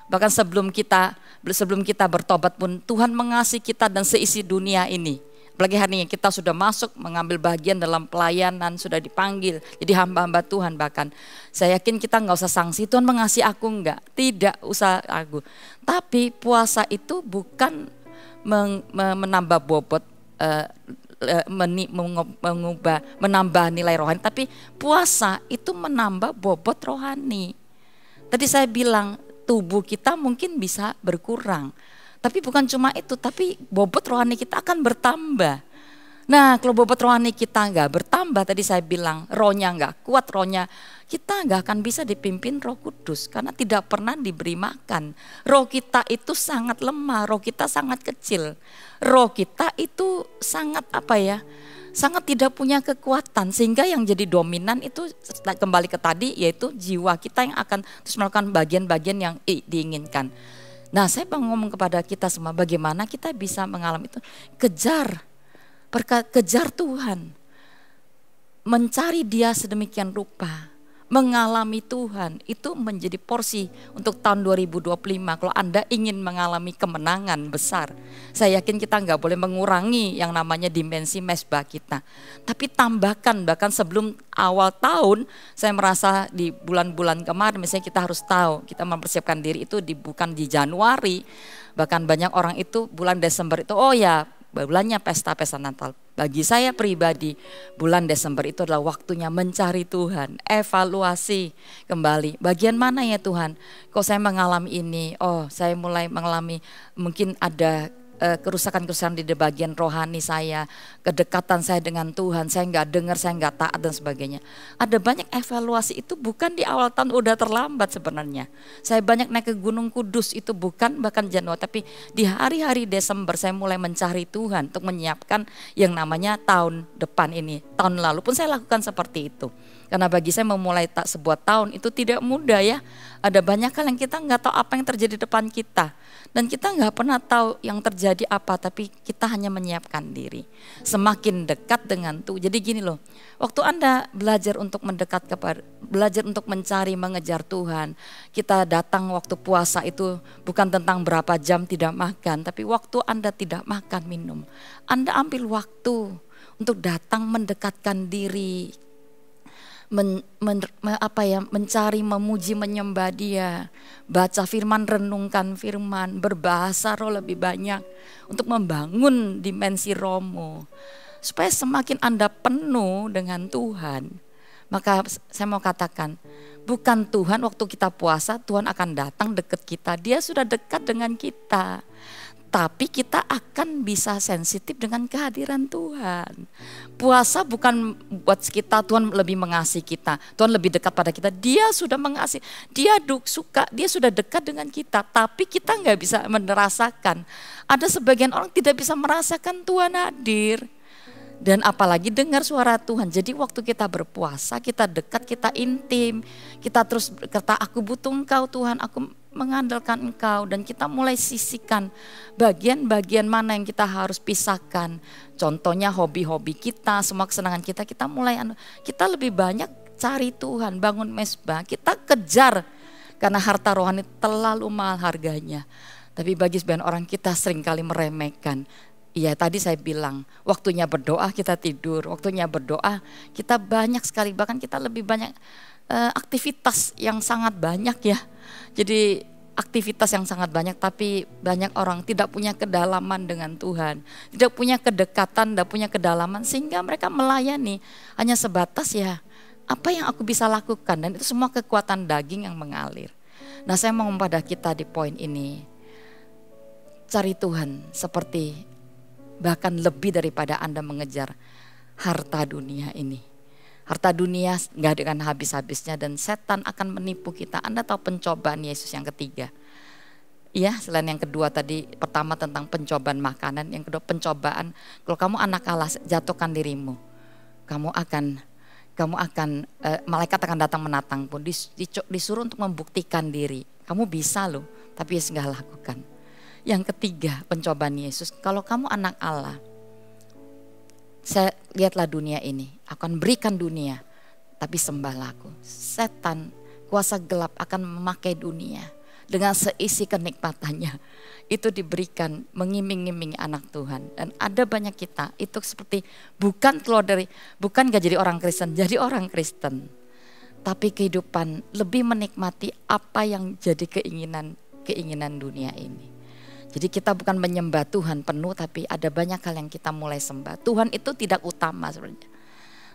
Bahkan sebelum kita bertobat pun Tuhan mengasihi kita dan seisi dunia ini. Apalagi hari ini kita sudah masuk mengambil bagian dalam pelayanan, sudah dipanggil jadi hamba-hamba Tuhan. Bahkan saya yakin kita nggak usah sanksi, Tuhan mengasihi aku enggak, tidak usah aku. Tapi puasa itu bukan menambah bobot, menambah nilai rohani, tapi puasa itu menambah bobot rohani. Tadi saya bilang tubuh kita mungkin bisa berkurang, tapi bukan cuma itu, tapi bobot rohani kita akan bertambah. Nah, kalau bobot rohani kita nggak bertambah, tadi saya bilang rohnya nggak kuat, kita nggak akan bisa dipimpin Roh Kudus karena tidak pernah diberi makan. Roh kita itu sangat lemah, roh kita sangat kecil, roh kita itu sangat sangat tidak punya kekuatan, sehingga yang jadi dominan itu kembali ke tadi, yaitu jiwa kita yang akan terus melakukan bagian-bagian yang diinginkan. Nah, saya mau ngomong kepada kita semua, bagaimana kita bisa mengalami itu. Kejar Tuhan, mencari Dia sedemikian rupa, mengalami Tuhan itu menjadi porsi untuk tahun 2025. Kalau Anda ingin mengalami kemenangan besar, saya yakin kita nggak boleh mengurangi yang namanya dimensi mesbah kita. Tapi tambahkan, bahkan sebelum awal tahun, saya merasa di bulan-bulan kemarin misalnya kita harus tahu, kita mempersiapkan diri itu bukan di Januari, bahkan banyak orang itu bulan Desember itu, oh ya bulannya pesta-pesta Natal. Bagi saya pribadi, bulan Desember itu adalah waktunya mencari Tuhan, evaluasi kembali. Bagian mana ya Tuhan? Kok saya mengalami ini? Oh, saya mulai mengalami mungkin ada kerusakan-kerusakan di bagian rohani saya, kedekatan saya dengan Tuhan, saya nggak dengar, saya nggak taat dan sebagainya. Ada banyak evaluasi itu bukan di awal tahun, udah terlambat sebenarnya. Saya banyak naik ke Gunung Kudus itu bukan bahkan Januari, tapi di hari-hari Desember saya mulai mencari Tuhan untuk menyiapkan yang namanya tahun depan ini. Tahun lalu pun saya lakukan seperti itu. Karena bagi saya memulai sebuah tahun itu tidak mudah ya. Ada banyak hal yang kita nggak tahu apa yang terjadi di depan kita. Dan kita nggak pernah tahu yang terjadi apa, tapi kita hanya menyiapkan diri. Semakin dekat dengan Tuhan. Jadi gini loh, waktu Anda belajar untuk mendekat kepada, belajar untuk mencari, mengejar Tuhan. Kita datang waktu puasa itu bukan tentang berapa jam tidak makan, tapi waktu Anda tidak makan, minum. Anda ambil waktu untuk datang mendekatkan diri, mencari, memuji, menyembah Dia, baca firman, renungkan firman, berbahasa roh lebih banyak untuk membangun dimensi rohmu. Supaya semakin Anda penuh dengan Tuhan, maka saya mau katakan, bukan Tuhan waktu kita puasa, Tuhan akan datang dekat kita, Dia sudah dekat dengan kita. Tapi kita akan bisa sensitif dengan kehadiran Tuhan. Puasa bukan buat kita, Tuhan lebih mengasihi kita, Tuhan lebih dekat pada kita. Dia sudah mengasihi, Dia suka, Dia sudah dekat dengan kita. Tapi kita nggak bisa merasakan. Ada sebagian orang tidak bisa merasakan Tuhan hadir. Dan apalagi dengar suara Tuhan. Jadi waktu kita berpuasa, kita dekat, kita intim. Kita terus berkata, aku butuh Engkau Tuhan, aku mengandalkan Engkau. Dan kita mulai sisihkan bagian-bagian mana yang kita harus pisahkan. Contohnya hobi-hobi kita, semua kesenangan kita, kita mulai, kita lebih banyak cari Tuhan, bangun mesbah. Kita kejar, karena harta rohani terlalu mahal harganya. Tapi bagi sebagian orang kita seringkali meremehkan. Iya, tadi saya bilang waktunya berdoa kita tidur, waktunya berdoa kita banyak sekali, bahkan kita lebih banyak aktivitas yang sangat banyak ya. Jadi aktivitas yang sangat banyak, tapi banyak orang tidak punya kedalaman dengan Tuhan, tidak punya kedekatan, tidak punya kedalaman, sehingga mereka melayani hanya sebatas ya apa yang aku bisa lakukan, dan itu semua kekuatan daging yang mengalir. Nah, saya mau pada kita di poin ini, cari Tuhan seperti bahkan lebih daripada Anda mengejar harta dunia ini. Harta dunia gak dengan habis-habisnya, dan setan akan menipu kita. Anda tahu pencobaan Yesus yang ketiga. Iya, selain yang kedua tadi, pertama tentang pencobaan makanan, yang kedua pencobaan, kalau kamu anak Allah, jatuhkan dirimu. Kamu akan malaikat akan datang menatang pun, disuruh untuk membuktikan diri. Kamu bisa loh, tapi Yesus gak lakukan. Yang ketiga, pencobaan Yesus. Kalau kamu anak Allah, saya lihatlah dunia ini, akan berikan dunia, tapi sembahlah aku. Setan, kuasa gelap akan memakai dunia dengan seisi kenikmatannya. Itu diberikan mengiming-imingi anak Tuhan. Dan ada banyak kita, itu seperti bukan gak jadi orang Kristen, jadi orang Kristen. Tapi kehidupan lebih menikmati apa yang jadi keinginan dunia ini. Jadi kita bukan menyembah Tuhan penuh, tapi ada banyak hal yang kita mulai sembah. Tuhan itu tidak utama sebenarnya.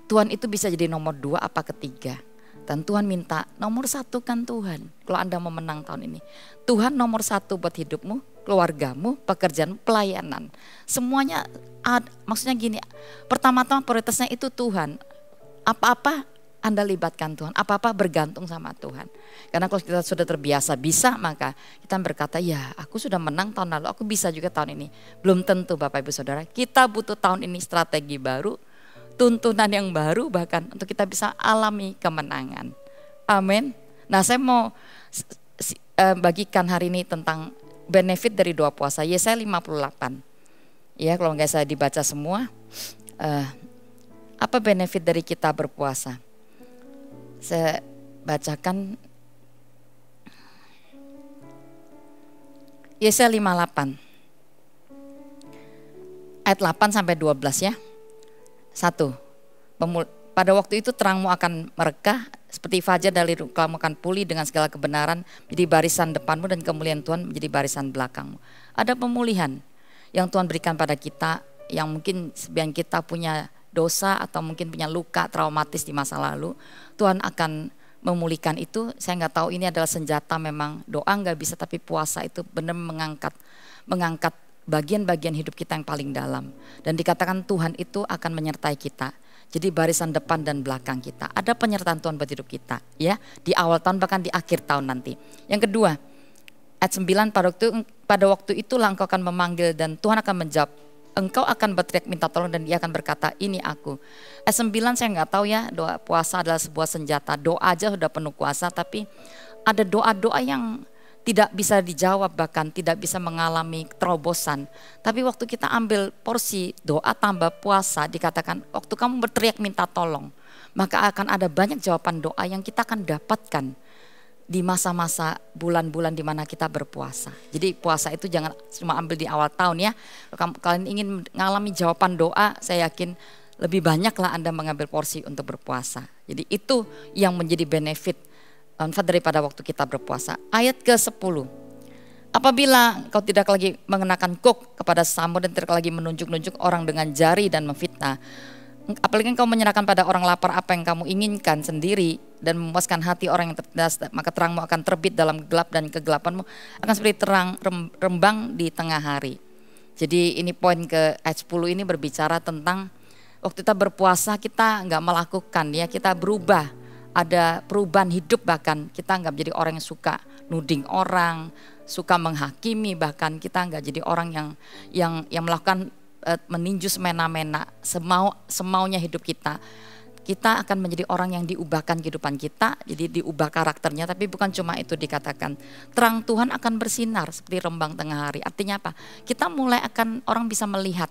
Tuhan itu bisa jadi nomor 2 apa ketiga. Dan Tuhan minta nomor 1 kan Tuhan. Kalau Anda mau menang tahun ini, Tuhan nomor 1 buat hidupmu, keluargamu, pekerjaan, pelayanan. Semuanya maksudnya gini, pertama-tama prioritasnya itu Tuhan. Apa-apa Anda libatkan Tuhan, apa-apa bergantung sama Tuhan. Karena kalau kita sudah terbiasa bisa, maka kita berkata, ya aku sudah menang tahun lalu, aku bisa juga tahun ini. Belum tentu Bapak Ibu Saudara, kita butuh tahun ini strategi baru, tuntunan yang baru, bahkan untuk kita bisa alami kemenangan. Amin. Nah, saya mau bagikan hari ini tentang benefit dari doa puasa. Yesaya 58. Ya, kalau nggak saya dibaca semua, apa benefit dari kita berpuasa? bacakan Yesaya 58 ayat 8 sampai 12 ya. 1. Pada waktu itu terangmu akan merekah seperti fajar dari kamu akan pulih dengan segala kebenaran menjadi barisan depanmu dan kemuliaan Tuhan menjadi barisan belakangmu. Ada pemulihan yang Tuhan berikan pada kita yang mungkin sebagian kita punya dosa atau mungkin punya luka traumatis di masa lalu. Tuhan akan memulihkan itu. Saya nggak tahu ini adalah senjata, memang doa nggak bisa, tapi puasa itu benar mengangkat bagian-bagian hidup kita yang paling dalam. Dan dikatakan Tuhan itu akan menyertai kita. Jadi barisan depan dan belakang kita. Ada penyertaan Tuhan buat hidup kita ya. Di awal tahun bahkan di akhir tahun nanti. Yang kedua, ayat 9, pada waktu itulah engkau akan memanggil dan Tuhan akan menjawab. Engkau akan berteriak minta tolong dan dia akan berkata ini aku. Ayat 9 saya nggak tahu ya, doa puasa adalah sebuah senjata. Doa aja sudah penuh kuasa, tapi ada doa-doa yang tidak bisa dijawab, bahkan tidak bisa mengalami terobosan. Tapi waktu kita ambil porsi doa tambah puasa, dikatakan waktu kamu berteriak minta tolong, maka akan ada banyak jawaban doa yang kita akan dapatkan di masa-masa bulan-bulan di mana kita berpuasa. Jadi puasa itu jangan cuma ambil di awal tahun ya. Kalau kalian ingin mengalami jawaban doa, saya yakin lebih banyaklah Anda mengambil porsi untuk berpuasa. Jadi itu yang menjadi benefit daripada waktu kita berpuasa. Ayat ke-10. Apabila kau tidak lagi mengenakan kuk kepada sesama dan tidak lagi menunjuk-nunjuk orang dengan jari dan memfitnah. Apalagi engkau menyerahkan pada orang lapar apa yang kamu inginkan sendiri dan memuaskan hati orang yang tertindas, maka terangmu akan terbit dalam gelap dan kegelapanmu akan seperti terang rembang di tengah hari. Jadi ini poin ke ayat 10 ini berbicara tentang waktu kita berpuasa kita nggak melakukan ya, kita berubah, ada perubahan hidup, bahkan kita nggak menjadi orang yang suka nuding orang, suka menghakimi, bahkan kita nggak jadi orang yang melakukan meninju semena-mena semaunya hidup kita. Kita akan menjadi orang yang diubahkan kehidupan kita, jadi diubah karakternya. Tapi bukan cuma itu, dikatakan terang Tuhan akan bersinar seperti rembang tengah hari. Artinya apa? Kita mulai akan orang bisa melihat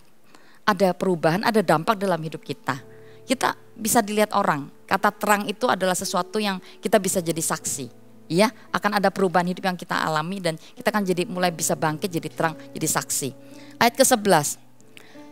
ada perubahan, ada dampak dalam hidup kita. Kita bisa dilihat orang. Kata terang itu adalah sesuatu yang kita bisa jadi saksi. Ya, akan ada perubahan hidup yang kita alami dan kita akan jadi mulai bisa bangkit jadi terang, jadi saksi. Ayat ke-11.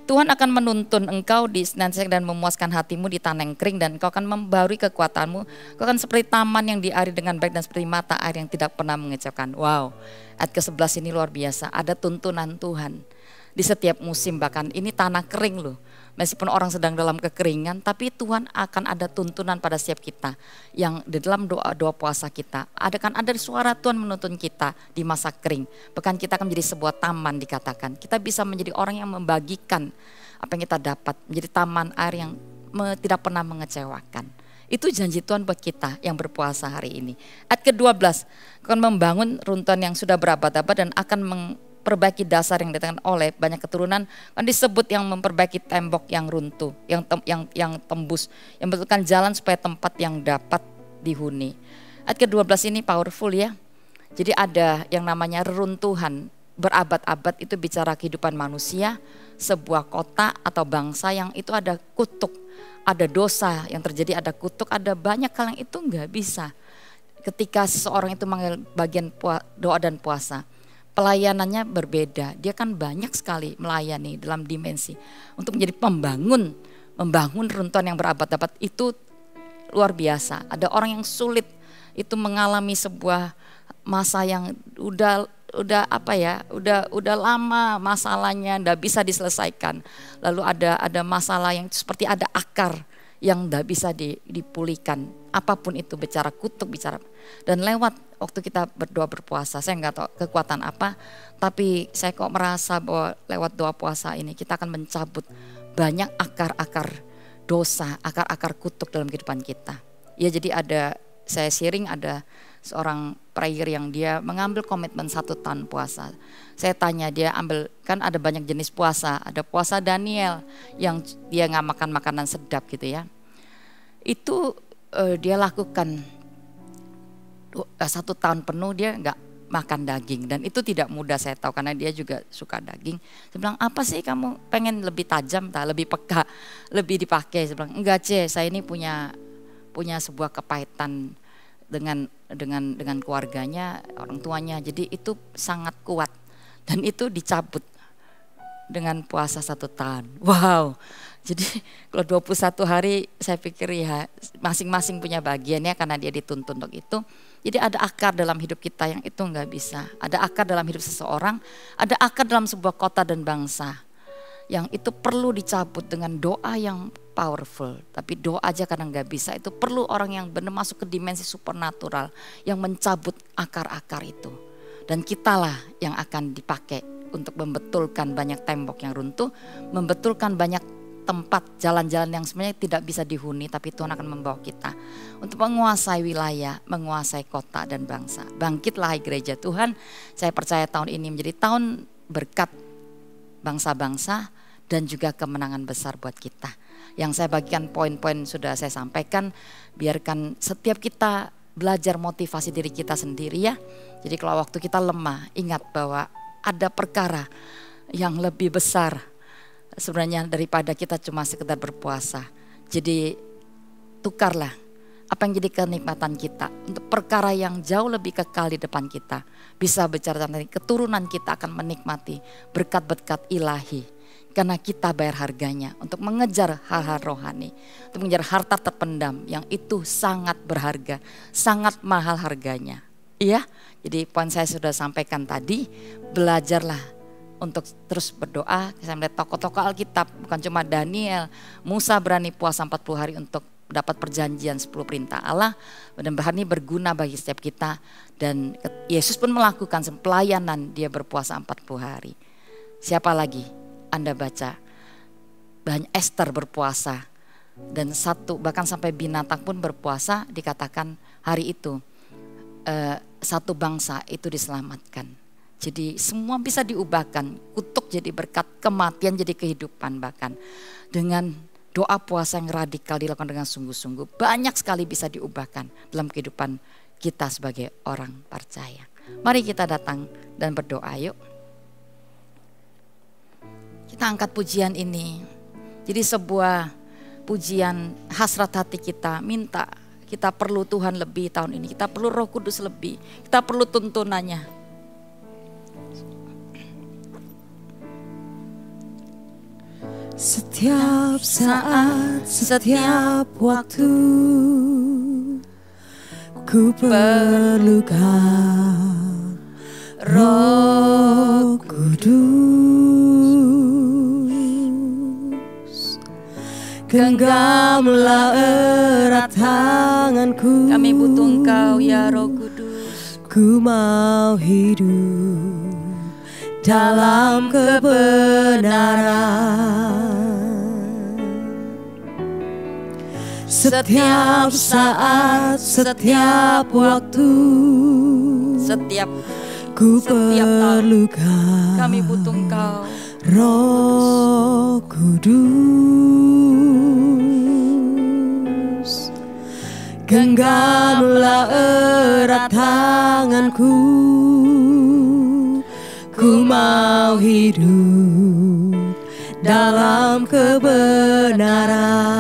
Tuhan akan menuntun engkau di senantiasa dan memuaskan hatimu di tanah yang kering, dan engkau akan membarui kekuatanmu. Engkau akan seperti taman yang diairi dengan baik dan seperti mata air yang tidak pernah mengecewakan. Wow, ayat ke-11 ini luar biasa. Ada tuntunan Tuhan di setiap musim, bahkan ini tanah kering loh. Meskipun orang sedang dalam kekeringan, tapi Tuhan akan ada tuntunan pada setiap kita yang di dalam doa puasa kita. Ada suara Tuhan menuntun kita di masa kering. Bahkan kita akan menjadi sebuah taman, dikatakan. Kita bisa menjadi orang yang membagikan apa yang kita dapat, menjadi taman air yang tidak pernah mengecewakan. Itu janji Tuhan buat kita yang berpuasa hari ini. Ayat ke-12, akan membangun runtuhan yang sudah berabad-abad dan akan memperbaiki dasar yang datangkan oleh banyak keturunan. Kan disebut yang memperbaiki tembok yang runtuh, yang tembus, yang betulkan jalan supaya tempat yang dapat dihuni. Ayat ke-12 ini powerful ya. Jadi ada yang namanya reruntuhan berabad-abad, itu bicara kehidupan manusia, sebuah kota atau bangsa yang itu ada kutuk, ada dosa yang terjadi, ada kutuk, ada banyak hal yang itu nggak bisa. Ketika seseorang itu mengambil bagian doa dan puasa, pelayanannya berbeda. Dia kan banyak sekali melayani dalam dimensi untuk menjadi membangun runtuhan yang berabad-abad. Itu luar biasa. Ada orang yang sulit itu mengalami sebuah masa yang udah lama masalahnya, ndak bisa diselesaikan. Lalu ada masalah yang seperti ada akar yang ndak bisa dipulihkan. Apapun itu, bicara kutuk, bicara. Dan lewat waktu kita berdoa berpuasa, saya nggak tahu kekuatan apa, tapi saya kok merasa bahwa lewat doa puasa ini kita akan mencabut banyak akar-akar dosa, akar-akar kutuk dalam kehidupan kita. Ya, jadi saya sharing ada seorang prayer yang dia mengambil komitmen 1 tahun puasa. Saya tanya dia kan ada banyak jenis puasa, ada puasa Daniel yang dia nggak makan makanan sedap gitu ya. Itu dia lakukan 1 tahun penuh, dia nggak makan daging, dan itu tidak mudah saya tahu karena dia juga suka daging. Saya bilang, apa sih kamu pengen lebih tajam, lebih peka, lebih dipakai? Saya bilang, enggak, saya ini punya sebuah kepahitan dengan keluarganya, orang tuanya. Jadi itu sangat kuat dan itu dicabut dengan puasa 1 tahun. Wow. Jadi kalau 21 hari saya pikir ya masing-masing punya bagiannya karena dia dituntun untuk itu. Jadi ada akar dalam hidup kita yang itu nggak bisa. Ada akar dalam hidup seseorang, ada akar dalam sebuah kota dan bangsa. Yang itu perlu dicabut dengan doa yang powerful. Tapi doa aja kadang nggak bisa. Itu perlu orang yang benar masuk ke dimensi supernatural yang mencabut akar-akar itu. Dan kitalah yang akan dipakai untuk membetulkan banyak tembok yang runtuh, membetulkan banyak tempat jalan-jalan yang sebenarnya tidak bisa dihuni, tapi Tuhan akan membawa kita untuk menguasai wilayah, menguasai kota dan bangsa. Bangkitlah gereja Tuhan. Saya percaya tahun ini menjadi tahun berkat bangsa-bangsa dan juga kemenangan besar buat kita. Yang saya bagikan poin-poin sudah saya sampaikan, biarkan setiap kita belajar motivasi diri kita sendiri ya. Jadi kalau waktu kita lemah, ingat bahwa ada perkara yang lebih besar sebenarnya daripada kita cuma sekedar berpuasa. Jadi tukarlah apa yang jadi kenikmatan kita untuk perkara yang jauh lebih kekal di depan kita. Bisa bicara tentang keturunan kita akan menikmati berkat-berkat ilahi. Karena kita bayar harganya untuk mengejar hal-hal rohani. Untuk mengejar harta terpendam yang itu sangat berharga, sangat mahal harganya. Iya, jadi poin saya sudah sampaikan tadi, belajarlah untuk terus berdoa. Saya melihat tokoh-tokoh Alkitab, bukan cuma Daniel, Musa berani puasa 40 hari untuk dapat perjanjian 10 perintah Allah, dan berani berguna bagi setiap kita. Dan Yesus pun melakukan pelayanan, dia berpuasa 40 hari. Siapa lagi? Anda baca, banyak Esther berpuasa, dan bahkan sampai binatang pun berpuasa, dikatakan hari itu satu bangsa itu diselamatkan. Jadi semua bisa diubahkan, kutuk jadi berkat, kematian jadi kehidupan, bahkan dengan doa puasa yang radikal dilakukan dengan sungguh-sungguh, banyak sekali bisa diubahkan dalam kehidupan kita sebagai orang percaya. Mari kita datang dan berdoa yuk. Kita angkat pujian ini, jadi sebuah pujian hasrat hati kita, minta kita perlu Tuhan lebih tahun ini, kita perlu Roh Kudus lebih, kita perlu tuntunannya. Setiap saat, setiap waktu, ku perlukan Roh Kudus. Genggamlah erat tanganku, kami butuh Engkau ya Roh Kudus. Ku mau hidup dalam kebenaran. Setiap saat, setiap waktu, ku perlukan kami butuh Engkau Roh Kudus. Genggamlah erat tanganku, ku mau hidup dalam kebenaran.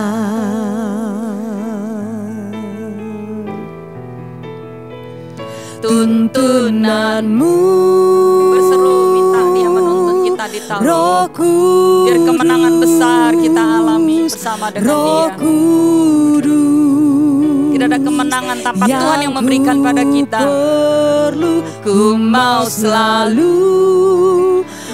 Tuntunanmu berseru, minta dia menuntun kita di tahun Rohku, biar kemenangan besar kita alami bersama dengan Roh Dia. Kudus, tidak ada kemenangan tanpa Tuhan yang memberikan pada kita. Ku mau selalu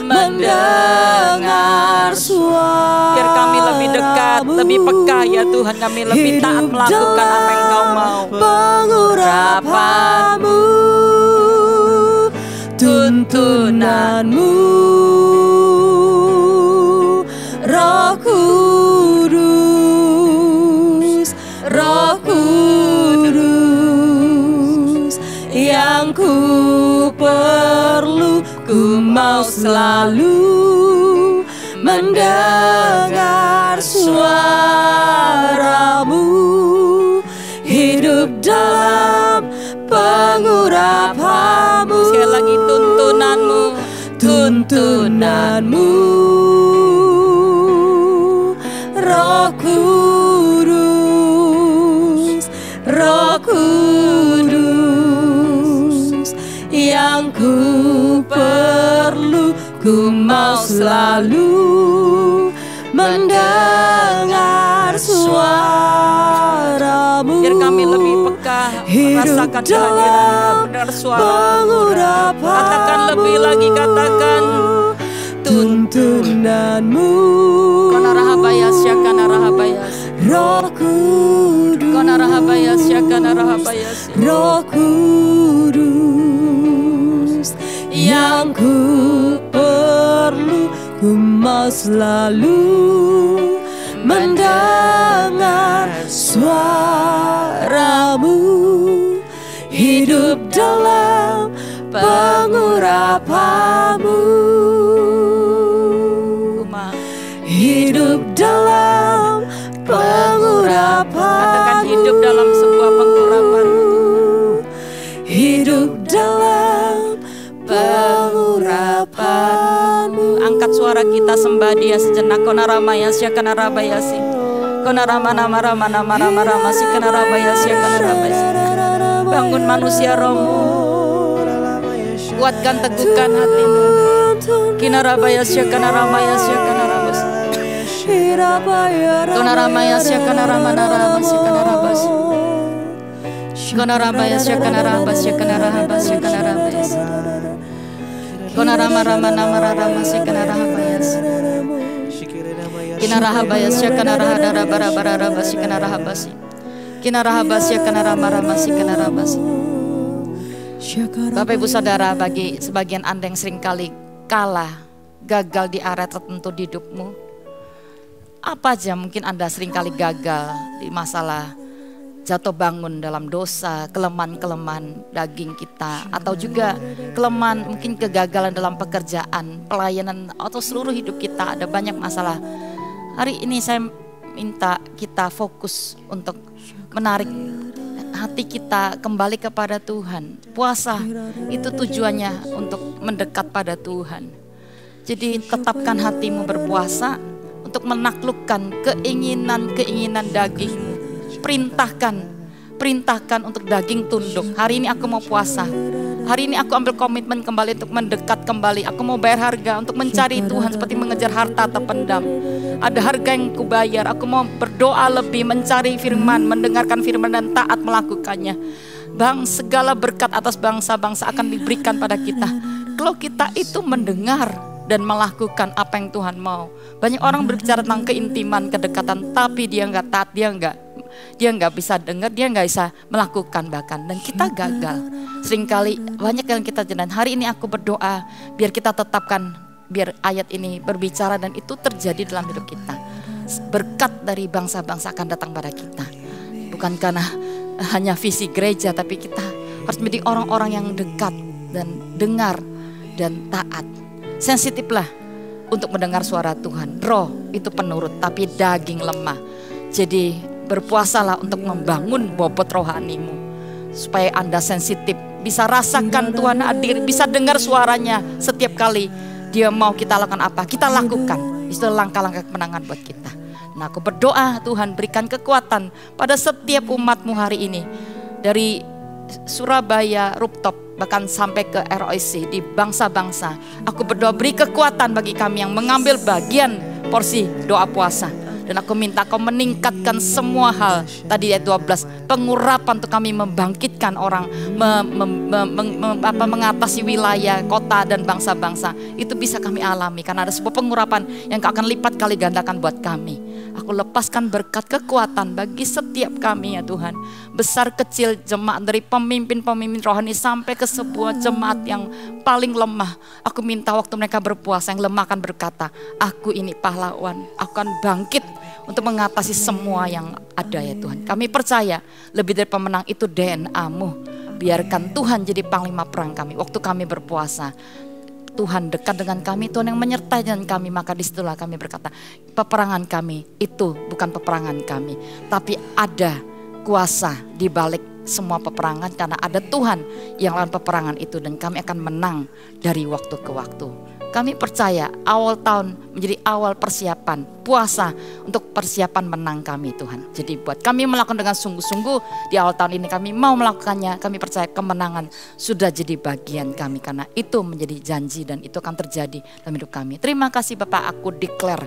mendengar suara, biar kami lebih dekat, lebih peka ya Tuhan, kami lebih taat melakukan apa yang Kau mau. Pengurapanmu, tuntunanmu, Roh Kudus, Roh Kudus, yang ku perlu. Ku mau selalu mendengar suaramu, hidup dalam pengurapanmu. Sekali lagi tuntunanmu, tuntunanmu, Roh Kudus, Roh Kudus, ku mau selalu mendengar suaramu. Biar kami lebih peka merasakan kehadiran, mendengar suaramu. Katakan lebih lagi, katakan tuntunanmu. Konarahabayasya, kanarahabayas. Roh Kudus, Konarahabayasya, kanarahabayas. Roh Kudus, yang ku perlu, ku mau selalu mendengar suaramu, hidup dalam pengurapanmu, hidup dalam pengurapan. Katakan hidup dalam sebuah pengurapan, hidup dalam pengurapanmu. Angkat suara kita sembah Dia sejenak. Konaramayasya, kanarabayasi. Konaramanamarama-namarama-ramasi, kanarabayasya, kanarabayasi. Bangun manusia rohmu, kuatkan, teguhkan hatimu. Kinarabayasya, kanaramayasya, kanarabasi. Konaramayasya, kanaramanaramasya, kanarabasi. Konarabayasya, kanarabasya, kanarahabasya, kanarabayasi. Konaramarama-namararamasya, kanarahabayasi. Kinarahabayasya, kanarahadarabarabarabarabasi, kanarahabasi. Kinarahabasya, kanaramaramasi, kanarabasi. Bapak Ibu Saudara, bagi sebagian Anda yang seringkali kalah, gagal di area tertentu di hidupmu, apa aja mungkin Anda seringkali gagal di masalah jatuh bangun dalam dosa, kelemahan-kelemahan daging kita, atau juga kelemahan mungkin kegagalan dalam pekerjaan, pelayanan, atau seluruh hidup kita ada banyak masalah. Hari ini saya minta kita fokus untuk menarik hati kita kembali kepada Tuhan. Puasa itu tujuannya untuk mendekat pada Tuhan. Jadi tetapkan hatimu berpuasa untuk menaklukkan keinginan-keinginan dagingmu. Perintahkan untuk daging tunduk. Hari ini aku mau puasa. Hari ini aku ambil komitmen kembali untuk mendekat kembali. Aku mau bayar harga untuk mencari Tuhan seperti mengejar harta terpendam. Ada harga yang kubayar. Aku mau berdoa lebih, mencari firman, mendengarkan firman dan taat melakukannya. Segala berkat atas bangsa-bangsa akan diberikan pada kita kalau kita itu mendengar dan melakukan apa yang Tuhan mau. Banyak orang berbicara tentang keintiman, kedekatan, tapi dia nggak taat, dia nggak bisa dengar, dia nggak bisa melakukan bahkan, dan kita gagal. Seringkali banyak yang kita jalan. Hari ini aku berdoa biar kita tetapkan, biar ayat ini berbicara dan itu terjadi dalam hidup kita. Berkat dari bangsa-bangsa akan datang pada kita. Bukan karena hanya visi gereja, tapi kita harus menjadi orang-orang yang dekat dan dengar dan taat. Sensitiflah untuk mendengar suara Tuhan. Roh itu penurut, tapi daging lemah. Jadi berpuasalah untuk membangun bobot rohanimu, supaya Anda sensitif, bisa rasakan Tuhan hadir, bisa dengar suaranya setiap kali Dia mau kita lakukan apa, kita lakukan. Itu langkah-langkah kemenangan buat kita. Nah, aku berdoa Tuhan berikan kekuatan pada setiap umatmu hari ini, dari Surabaya rooftop bahkan sampai ke ROIC di bangsa-bangsa. Aku berdoa beri kekuatan bagi kami yang mengambil bagian porsi doa puasa. Dan aku minta kau meningkatkan semua hal. Tadi ayat 12, pengurapan untuk kami membangkitkan orang, mengatasi wilayah, kota dan bangsa-bangsa. Itu bisa kami alami karena ada sebuah pengurapan yang kau akan lipat kali gandakan buat kami. Aku lepaskan berkat kekuatan bagi setiap kami ya Tuhan. Besar kecil jemaat, dari pemimpin-pemimpin rohani sampai ke sebuah jemaat yang paling lemah. Aku minta waktu mereka berpuasa, yang lemah akan berkata, aku ini pahlawan, aku akan bangkit untuk mengatasi semua yang ada ya Tuhan. Kami percaya lebih dari pemenang itu DNA-Mu. Biarkan Tuhan jadi panglima perang kami waktu kami berpuasa. Tuhan dekat dengan kami, Tuhan yang menyertai dengan kami, maka disitulah kami berkata, peperangan kami itu bukan peperangan kami, tapi ada kuasa di balik semua peperangan, karena ada Tuhan yang lawan peperangan itu, dan kami akan menang dari waktu ke waktu. Kami percaya awal tahun menjadi awal persiapan puasa untuk persiapan menang kami Tuhan. Jadi buat kami melakukan dengan sungguh-sungguh di awal tahun ini, kami mau melakukannya. Kami percaya kemenangan sudah jadi bagian kami karena itu menjadi janji dan itu akan terjadi dalam hidup kami. Terima kasih Bapak, aku declare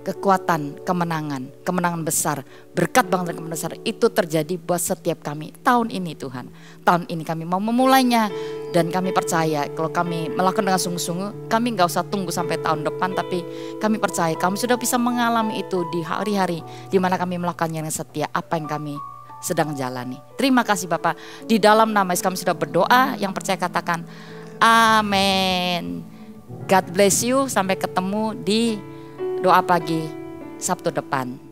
kekuatan, kemenangan besar, berkat bangsa kemenangan besar itu terjadi buat setiap kami tahun ini Tuhan. Tahun ini kami mau memulainya dan kami percaya kalau kami melakukan dengan sungguh-sungguh, kami gak usah tunggu sampai tahun depan, tapi kami percaya kami sudah bisa mengalami itu di hari-hari di mana kami melakukannya dengan setia apa yang kami sedang jalani. Terima kasih Bapak, di dalam nama Yesus kami sudah berdoa, yang percaya katakan amin. God bless you, sampai ketemu di doa pagi Sabtu depan.